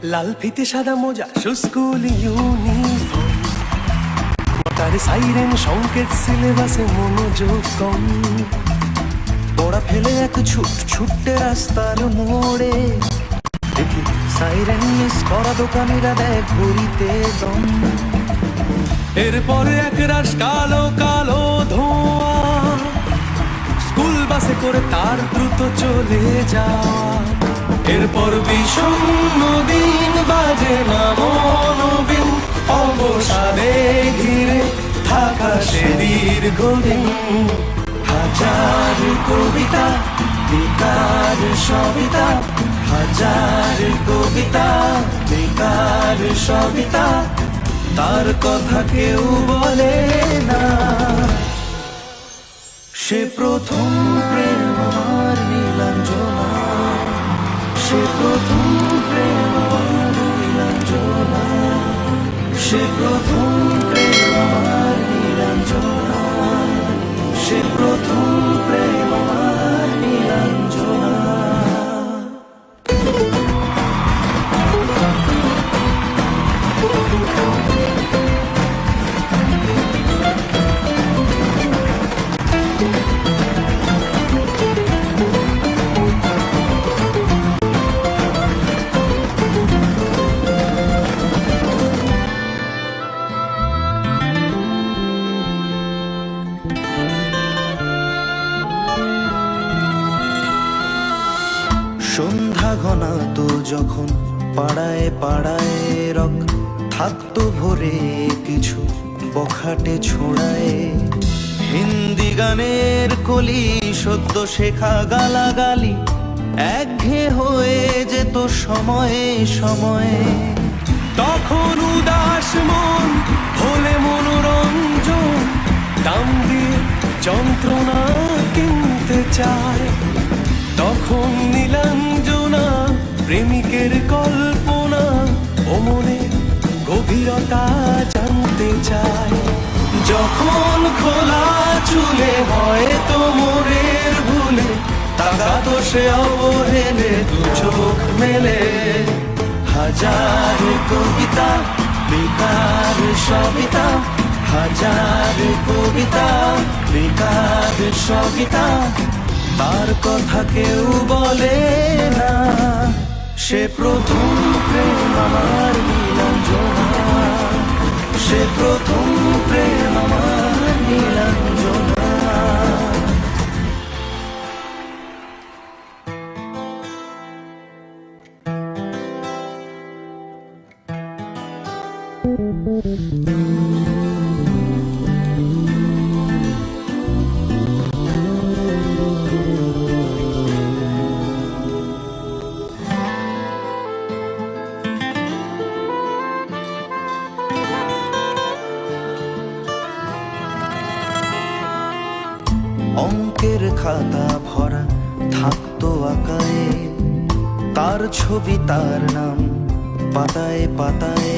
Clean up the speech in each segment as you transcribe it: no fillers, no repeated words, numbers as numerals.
লাল ফিতে সাদা মোজা স্কুল ইউনিফর্ম, তার সাইরেন সংকেত সিলেবাসে মনোযোগ কম। পড়া ফেলে এক ছুটে রাস্তার মোড়ে, দেখি সাইরেন মিস করা দোকানিরা দেয় ঘড়িতে দম। এরপরে এক রাশ কালো কালো ধোঁয়া, স্কুল বাসে করে তার দ্রুত চলে যাওয়া। এরপর বিষণ্ণ দিন বাজে না মনোবিন, অবসাদে ঘিরে থাকা সে দীর্ঘদিন। হাজার কবিতা বেকার সবিতা, হাজার কবিতা বেকার সবিতা, তার কথা কেউ বলে না। সে প্রথম প্রেম আমার নীলাঞ্জনা, সে প্রথম প্রেম আমার নীলাঞ্জনা, সে প্রথম প্রেম আমার নীলাঞ্জনা, সে প্রথম প্রেম আমার নীলাঞ্জনা। সন্ধ্যা ঘনাতো যখন পাড়ায় পাড়ায় রক থাকতো ভরে কিছু বখাটে ছোড়ায়। হিন্দি গানের কলি সদ্য শেখা গালাগালি একঘেয়ে হয়ে যেত সময়ে সময়ে। তখন উদাস মন হলে মনোরঞ্জন, দাম দিয়ে যন্ত্রণা কিনতে চায়। তখন নীলাঞ্জনা প্রেমিকের কল্পনা ও মনে গভীরতা জানতে চায়। যখন খোলা চুলে হয় তোমরের ভুলে, তাকাতো সে অবহেলে দু চোখ মেলে। হাজার কবিতা বেকার সবিতা, হাজার কবিতা বেকার সবিতা, তার কথা কেউ বলে না। সে প্রথম প্রেম আমার নীলাঞ্জনা, সে প্রথম প্রেম আমার নীলাঞ্জনা। অঙ্কের খাতা ভরা থাকতো আঁকায়, তার ছবি তার নাম পাতায় পাতায়।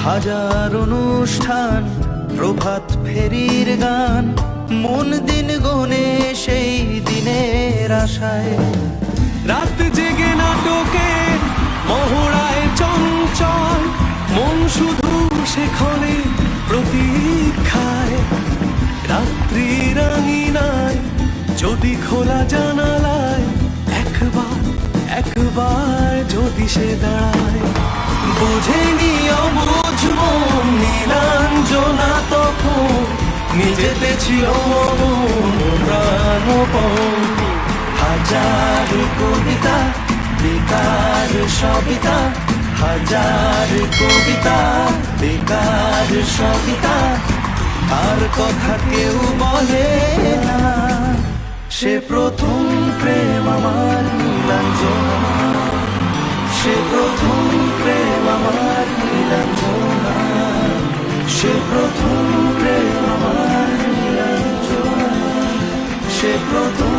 হাজার অনুষ্ঠান প্রভাত ফেরির গান, মন দিন গনে সেই দিনের আশায়। রাত জেগে নাটকের মহড়ায় চঞ্চল মন শুধু সেখানে প্রতীক্ষায়। রাত্রি রাঙিনায় যদি খোলা জানালায় একবার একবার যদি সে দাঁড়ায়। বোঝেনি অবুঝব নীলাঞ্জনা তখন, নিজেতে ছিল প্রাণপণ। হাজার কবিতা বেকার সবিতা, হাজার কবিতা বেকার সবিতা, তার কথা কেউ বলে না। সে প্রথম প্রেম আমার নীলাঞ্জনা, সে প্রথম প্রেম আমার নীলাঞ্জনা, সে প্রথম প্রেম আমার নীলাঞ্জনা, সে প্রথম